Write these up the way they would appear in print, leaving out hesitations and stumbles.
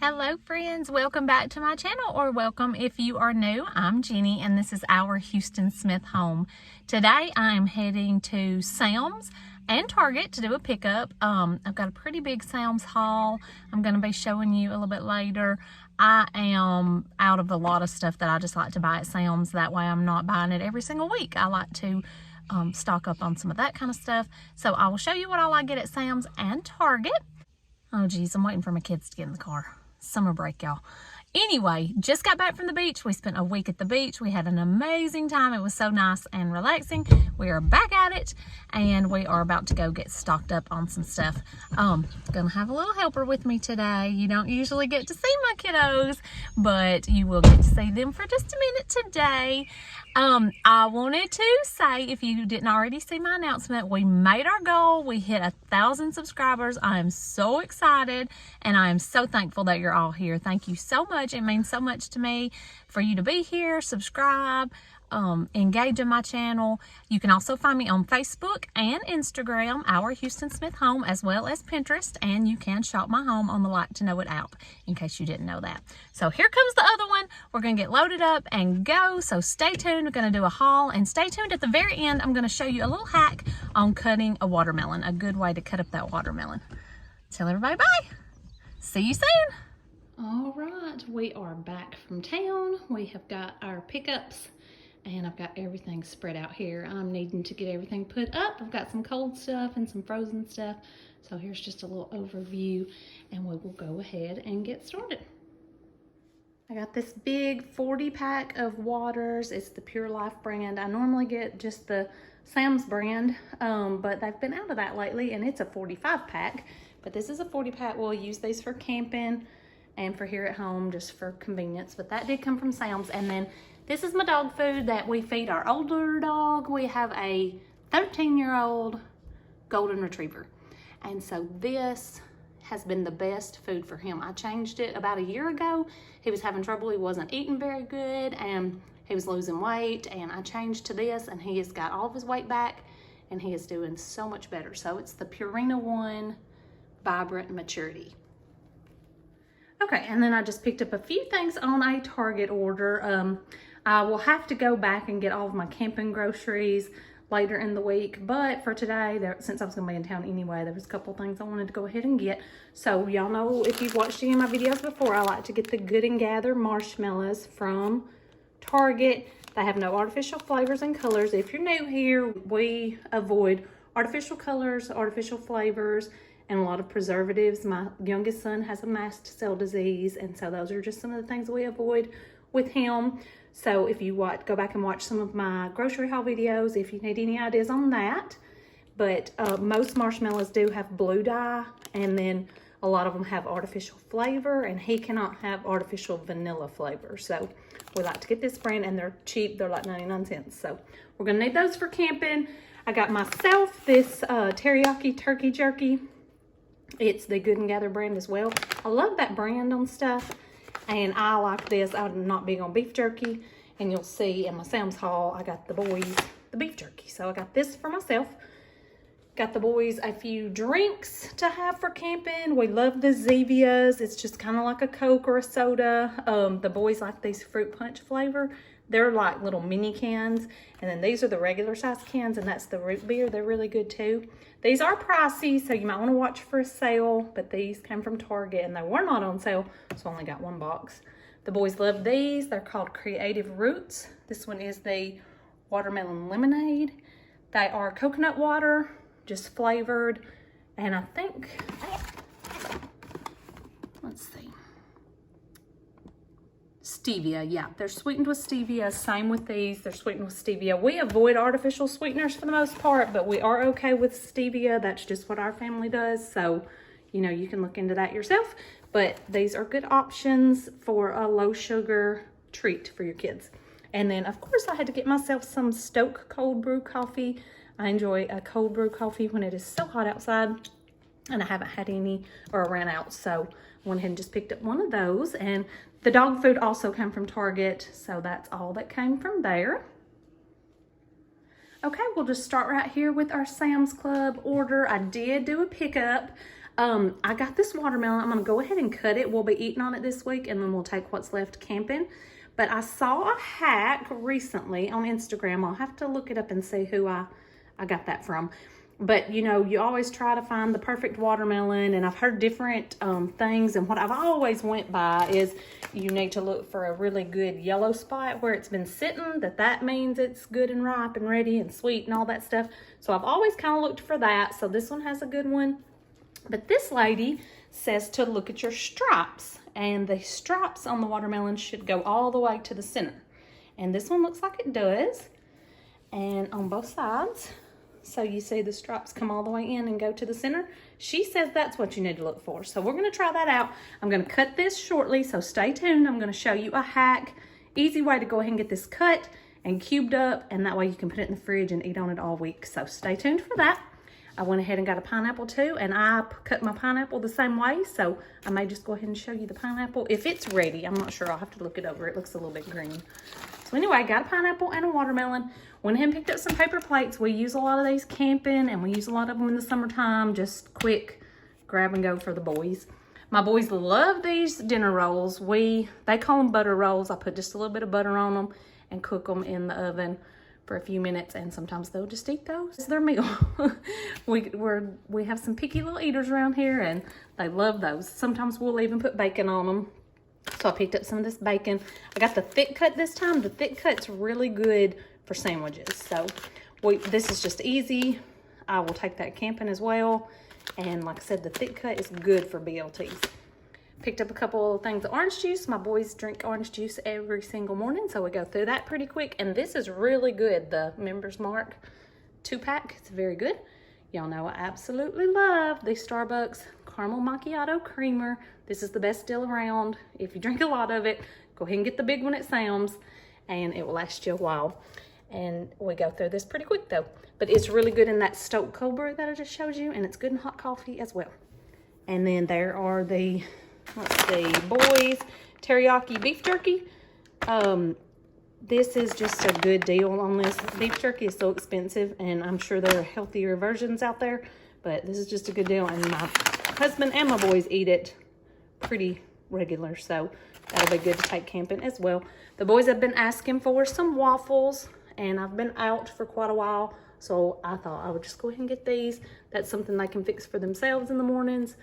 Hello friends, welcome back to my channel, or welcome if you are new. I'm Jenny and this is our Houston Smith home. Today I am heading to Sam's and Target to do a pickup. I've got a pretty big Sam's haul I'm going to be showing you a little bit later. I am out of a lot of stuff that I just like to buy at Sam's. That way I'm not buying it every single week. I like to stock up on some of that kind of stuff. So I will show you what all I get at Sam's and Target. Oh geez, I'm waiting for my kids to get in the car. Summer break, y'all. Anyway, just got back from the beach. We spent a week at the beach. We had an amazing time. It was so nice and relaxing. We are back at it and we are about to go get stocked up on some stuff. Gonna have a little helper with me today. You don't usually get to see my kiddos, but you will get to see them for just a minute today. I wanted to say, if you didn't already see my announcement, we made our goal. We hit 1,000 subscribers. I am so excited and I am so thankful that you're all here. Thank you so much. It means so much to me for you to be here, subscribe, engage in my channel. You can also find me on Facebook and Instagram, Our Houston Smith Home, as well as Pinterest, and you can shop my home on the Like to Know It app, in case you didn't know that. So here comes the other one. We're going to get loaded up and go, so stay tuned. We're going to do a haul, and stay tuned at the very end. I'm going to show you a little hack on cutting a watermelon, a good way to cut up that watermelon. Tell everybody bye. See you soon. All right, we are back from town. We have got our pickups and I've got everything spread out here. I'm needing to get everything put up. I've got some cold stuff and some frozen stuff. So here's just a little overview and we will go ahead and get started. I got this big 40 pack of waters. It's the Pure Life brand. I normally get just the Sam's brand, but they've been out of that lately and it's a 45 pack. But this is a 40 pack. We'll use these for camping and for here at home just for convenience. But that did come from Sam's. And then this is my dog food that we feed our older dog. We have a 13-year-old golden retriever. And so this has been the best food for him. I changed it about a year ago. He was having trouble. He wasn't eating very good and he was losing weight. And I changed to this and he has got all of his weight back and he is doing so much better. So it's the Purina One Vibrant Maturity. Okay, and then I just picked up a few things on a Target order. I will have to go back and get all of my camping groceries later in the week, but for today, since I was gonna be in town anyway, there was a couple things I wanted to go ahead and get. So y'all know, if you've watched any of my videos before, I like to get the Good and Gather marshmallows from Target. They have no artificial flavors and colors. If you're new here, we avoid artificial colors, artificial flavors, and a lot of preservatives. My youngest son has a mast cell disease, and so those are just some of the things we avoid with him. So if you go back and watch some of my grocery haul videos, if you need any ideas on that. But most marshmallows do have blue dye, and then a lot of them have artificial flavor, and he cannot have artificial vanilla flavor. So we like to get this brand, and they're cheap. They're like 99 cents. So we're gonna need those for camping. I got myself this teriyaki turkey jerky. It's the Good and Gather brand as well. I love that brand on stuff. And I like this. I'm not big on beef jerky. And you'll see in my Sam's haul, I got the boys the beef jerky. So I got this for myself. Got the boys a few drinks to have for camping. We love the Zevias. It's just kind of like a Coke or a soda. The boys like these fruit punch flavor. They're like little mini cans. And then these are the regular size cans, and that's the root beer. They're really good too. These are pricey, so you might want to watch for a sale, but these came from Target and they were not on sale, so I only got one box. The boys love these. They're called Creative Roots. This one is the watermelon lemonade. They are coconut water, just flavored, and I think, let's see, stevia. Yeah, they're sweetened with stevia. Same with these, they're sweetened with stevia. We avoid artificial sweeteners for the most part, but we are okay with stevia. That's just what our family does. So, you know, you can look into that yourself, but these are good options for a low sugar treat for your kids. And then of course I had to get myself some Stoke cold brew coffee. I enjoy a cold brew coffee when it is so hot outside, and I haven't had any or ran out. So I went ahead and just picked up one of those. And the dog food also came from Target, so that's all that came from there. Okay, we'll just start right here with our Sam's Club order. I did do a pickup. I got this watermelon. I'm gonna go ahead and cut it. We'll be eating on it this week, and then we'll take what's left camping. But I saw a hack recently on Instagram. I'll have to look it up and see who I got that from. But, you know, you always try to find the perfect watermelon, and I've heard different things, and what I've always went by is you need to look for a really good yellow spot where it's been sitting, that means it's good and ripe and ready and sweet and all that stuff. So I've always kind of looked for that. So this one has a good one. But this lady says to look at your stripes, and the stripes on the watermelon should go all the way to the center. And this one looks like it does, and on both sides. So you see the stripes come all the way in and go to the center. She says that's what you need to look for. So we're gonna try that out. I'm gonna cut this shortly, so stay tuned. I'm gonna show you a hack, easy way to go ahead and get this cut and cubed up, and that way you can put it in the fridge and eat on it all week. So stay tuned for that. I went ahead and got a pineapple too, and I cut my pineapple the same way, so I may just go ahead and show you the pineapple. If it's ready, I'm not sure, I'll have to look it over. It looks a little bit green. So anyway, got a pineapple and a watermelon. Went ahead and picked up some paper plates. We use a lot of these camping, and we use a lot of them in the summertime, just quick grab and go for the boys. My boys love these dinner rolls. They call them butter rolls. I put just a little bit of butter on them and cook them in the oven for a few minutes, and sometimes they'll just eat those as their meal. we have some picky little eaters around here, and they love those. Sometimes we'll even put bacon on them. So I picked up some of this bacon. I got the thick cut this time. The thick cut's really good for sandwiches. So this is just easy. I will take that camping as well. And like I said, the thick cut is good for BLTs. Picked up a couple of things of orange juice. My boys drink orange juice every single morning, so we go through that pretty quick. And this is really good, the Members Mark 2-pack. It's very good. Y'all know I absolutely love the Starbucks Caramel Macchiato Creamer. This is the best deal around. If you drink a lot of it, go ahead and get the big one at Sam's, and it will last you a while. And we go through this pretty quick though. But it's really good in that Stoke Cold Brew that I just showed you, and it's good in hot coffee as well. And then there are the, let's see, boys teriyaki beef jerky. This is just a good deal on this. Beef jerky is so expensive, and I'm sure there are healthier versions out there, but this is just a good deal, and my husband and my boys eat it pretty regular, so that'll be good to take camping as well. The boys have been asking for some waffles, and I've been out for quite a while, so I thought I would just go ahead and get these. That's something they can fix for themselves in the mornings,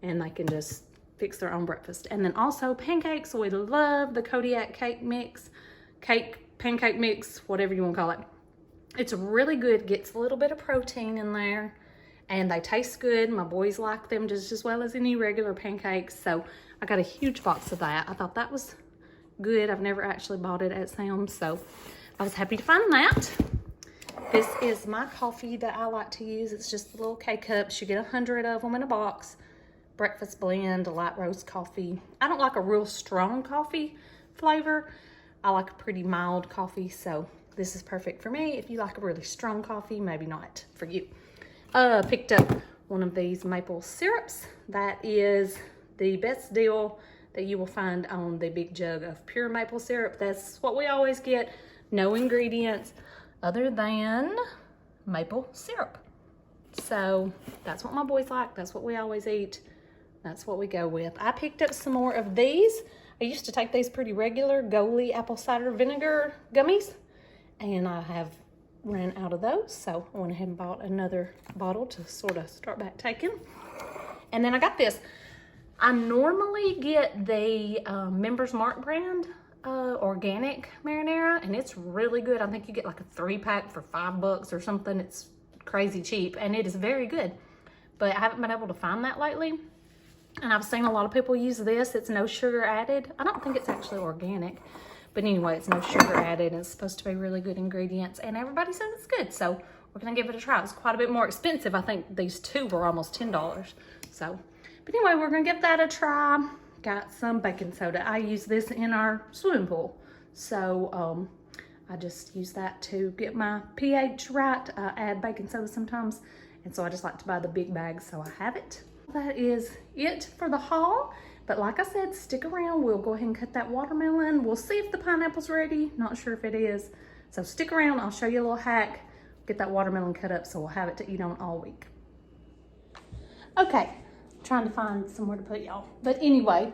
and they can just fix their own breakfast. And then also pancakes. We love the Kodiak pancake mix, whatever you want to call it. It's really good, gets a little bit of protein in there, and they taste good. My boys like them just as well as any regular pancakes, so I got a huge box of that. I thought that was good. I've never actually bought it at Sam's, so I was happy to find that. This is my coffee that I like to use. It's just little K-cups. You get 100 of them in a box. Breakfast blend, a light roast coffee. I don't like a real strong coffee flavor. I like a pretty mild coffee, so this is perfect for me. If you like a really strong coffee, maybe not for you. Picked up one of these maple syrups. That is the best deal that you will find on the big jug of pure maple syrup. That's what we always get. No ingredients other than maple syrup. So that's what my boys like. That's what we always eat. That's what we go with. I picked up some more of these. I used to take these pretty regular, Goli apple cider vinegar gummies, and I have ran out of those, so I went ahead and bought another bottle to sort of start back taking. And then I got this. I normally get the Members Mark brand organic marinara, and it's really good. I think you get like a 3-pack for $5 or something. It's crazy cheap, and it is very good, but I haven't been able to find that lately. And I've seen a lot of people use this. It's no sugar added. I don't think it's actually organic, but anyway, it's no sugar added. It's supposed to be really good ingredients, and everybody says it's good, so we're gonna give it a try. It's quite a bit more expensive. I think these two were almost $10. So, but anyway, we're gonna give that a try. Got some baking soda. I use this in our swimming pool, so I just use that to get my pH right. I add baking soda sometimes, and so I just like to buy the big bag, so I have it. That is it for the haul, but like I said, stick around. We'll go ahead and cut that watermelon. We'll see if the pineapple's ready. Not sure if it is, so stick around. I'll show you a little hack. Get that watermelon cut up so we'll have it to eat on all week. Okay, trying to find somewhere to put y'all. But anyway,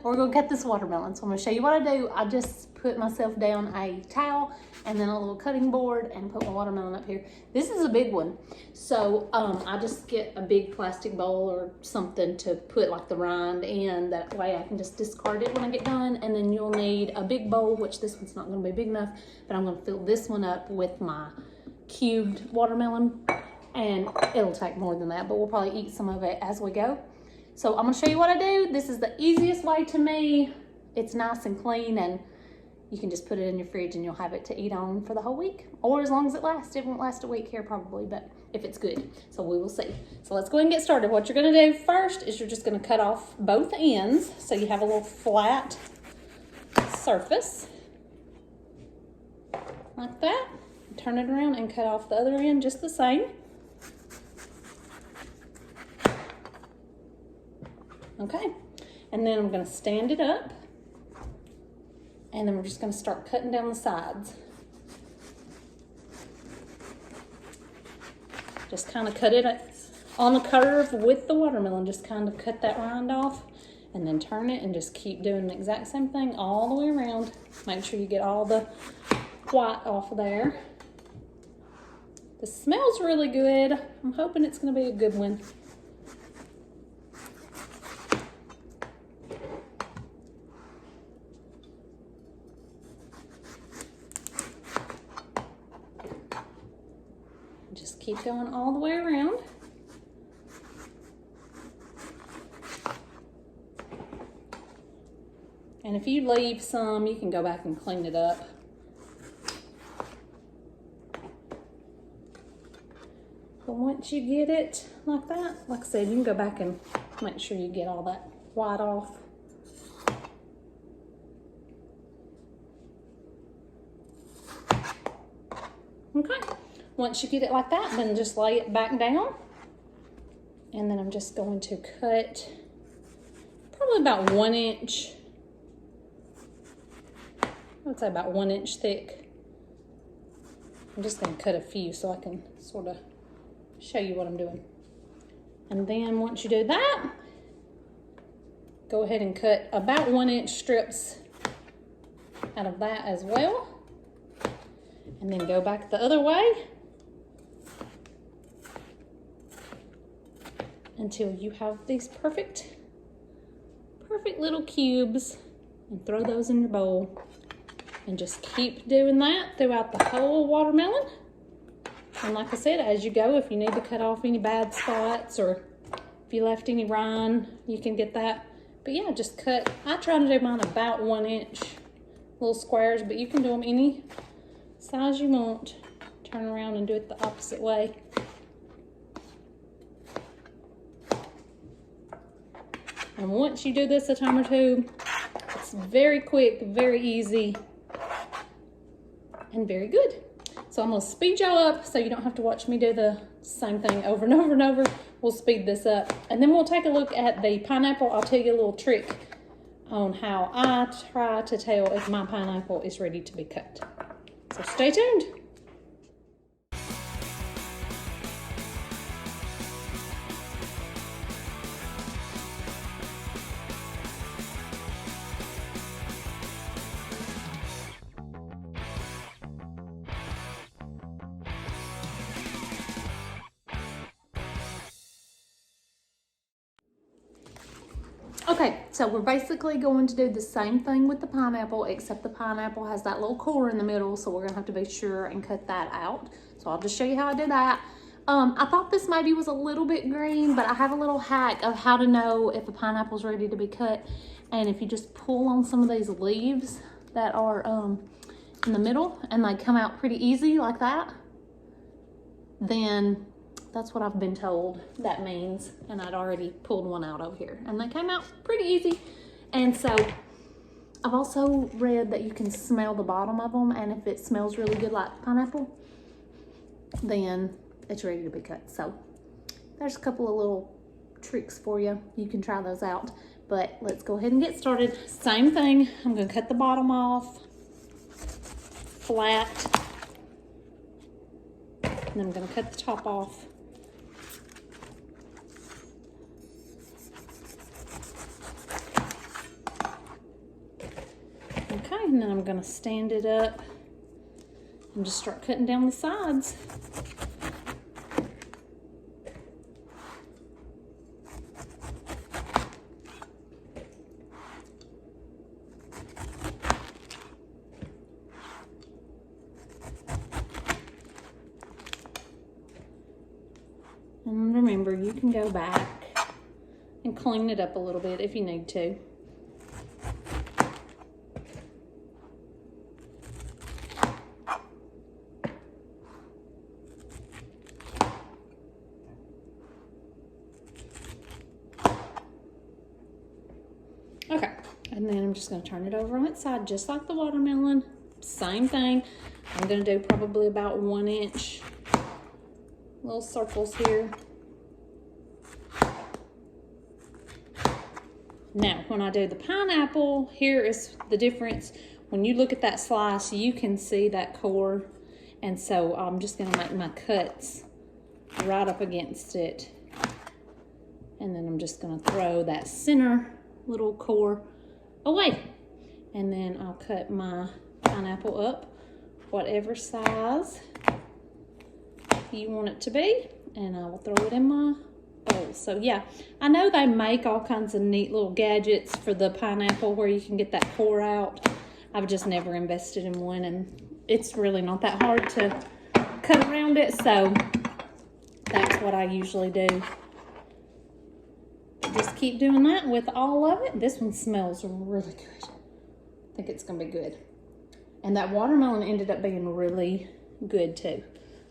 we're gonna cut this watermelon. So I'm gonna show you what I do. I just put myself down a towel and then a little cutting board and put my watermelon up here. This is a big one. So I just get a big plastic bowl or something to put like the rind in. That way I can just discard it when I get done. And then you'll need a big bowl, which this one's not gonna be big enough, but I'm gonna fill this one up with my cubed watermelon. And it'll take more than that, but we'll probably eat some of it as we go. So I'm gonna show you what I do. This is the easiest way to me. It's nice and clean, and you can just put it in your fridge and you'll have it to eat on for the whole week, or as long as it lasts. It won't last a week here probably, but if it's good. So we will see. So let's go ahead and get started. What you're gonna do first is you're just gonna cut off both ends so you have a little flat surface like that. Turn it around and cut off the other end just the same. Okay, and then I'm gonna stand it up, and then we're just gonna start cutting down the sides. Just kind of cut it on the curve with the watermelon, just kind of cut that rind off, and then turn it and just keep doing the exact same thing all the way around. Make sure you get all the white off of there. This smells really good. I'm hoping it's gonna be a good one. Just keep going all the way around. And if you leave some, you can go back and clean it up. But once you get it like that, like I said, you can go back and make sure you get all that white off. Okay. Once you get it like that, then just lay it back down. And then I'm just going to cut probably about 1 inch. I would say about 1 inch thick. I'm just going to cut a few so I can sort of show you what I'm doing. And then once you do that, go ahead and cut about 1 inch strips out of that as well. And then go back the other way until you have these perfect little cubes, and throw those in your bowl. And just keep doing that throughout the whole watermelon. And like I said, as you go, if you need to cut off any bad spots or if you left any rind, you can get that. But yeah, just cut. I try to do mine about 1 inch little squares, but you can do them any size you want. Turn around and do it the opposite way. And once you do this a time or two, it's very quick, very easy, and very good. So I'm gonna speed y'all up so you don't have to watch me do the same thing over and over and over. We'll speed this up. And then we'll take a look at the pineapple. I'll tell you a little trick on how I try to tell if my pineapple is ready to be cut. So stay tuned. Okay, so we're basically going to do the same thing with the pineapple, except the pineapple has that little core in the middle, so we're gonna have to be sure and cut that out. So I'll just show you how I do that. I thought this maybe was a little bit green, but I have a little hack of how to know if a pineapple's ready to be cut. And if you just pull on some of these leaves that are in the middle, and they come out pretty easy like that, then that's what I've been told that means. And I'd already pulled one out over here and they came out pretty easy. And so I've also read that you can smell the bottom of them, and if it smells really good like pineapple, then it's ready to be cut. So there's a couple of little tricks for you. You can try those out, but let's go ahead and get started. Same thing. I'm gonna cut the bottom off flat, and then I'm gonna cut the top off and then I'm gonna stand it up and just start cutting down the sides. And remember, you can go back and clean it up a little bit if you need to. Okay, and then I'm just going to turn it over on its side just like the watermelon. Same thing. I'm going to do probably about 1 inch little circles here. Now, when I do the pineapple, here is the difference. When you look at that slice, you can see that core. And so I'm just gonna make my cuts right up against it. And then I'm just gonna throw that center little core away. And then I'll cut my pineapple up, whatever size you want it to be. And I will throw it in my bowl. So yeah, I know they make all kinds of neat little gadgets for the pineapple where you can get that core out. I've just never invested in one, and it's really not that hard to cut around it, so that's what I usually do. Just keep doing that with all of it. This one smells really good. I think it's gonna be good. And that watermelon ended up being really good too.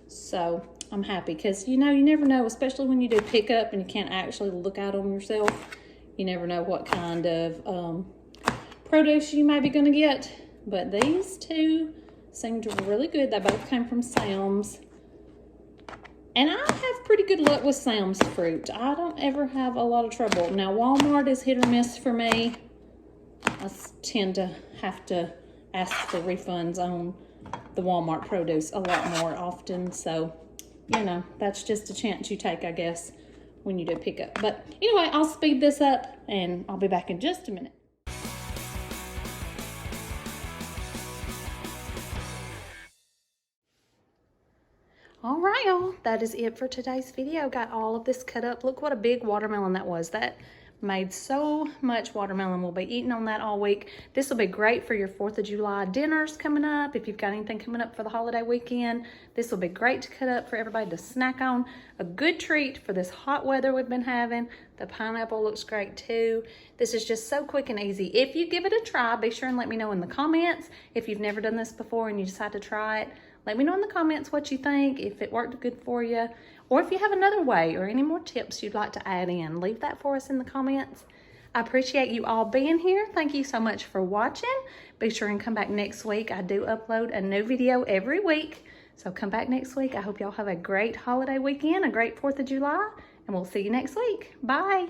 So I'm happy, because you know, you never know, especially when you do pickup and you can't actually look at them yourself. You never know what kind of produce you may be going to get. But these two seemed really good. They both came from Sam's. And I have pretty good luck with Sam's fruit. I don't ever have a lot of trouble. Now, Walmart is hit or miss for me. I tend to have to ask for refunds on the Walmart produce a lot more often. So, you know, that's just a chance you take, I guess, when you do pick up. But anyway, I'll speed this up and I'll be back in just a minute. All right, y'all, that is it for today's video. Got all of this cut up. Look what a big watermelon that was. That made so much watermelon. We'll be eating on that all week. This will be great for your 4th of July dinners coming up. If you've got anything coming up for the holiday weekend, this will be great to cut up for everybody to snack on. A good treat for this hot weather we've been having. The pineapple looks great too. This is just so quick and easy. If you give it a try, be sure and let me know in the comments. If you've never done this before and you decide to try it, let me know in the comments what you think, if it worked good for you, or if you have another way or any more tips you'd like to add in. Leave that for us in the comments. I appreciate you all being here. Thank you so much for watching. Be sure and come back next week. I do upload a new video every week, so come back next week. I hope y'all have a great holiday weekend, a great 4th of July, and we'll see you next week. Bye.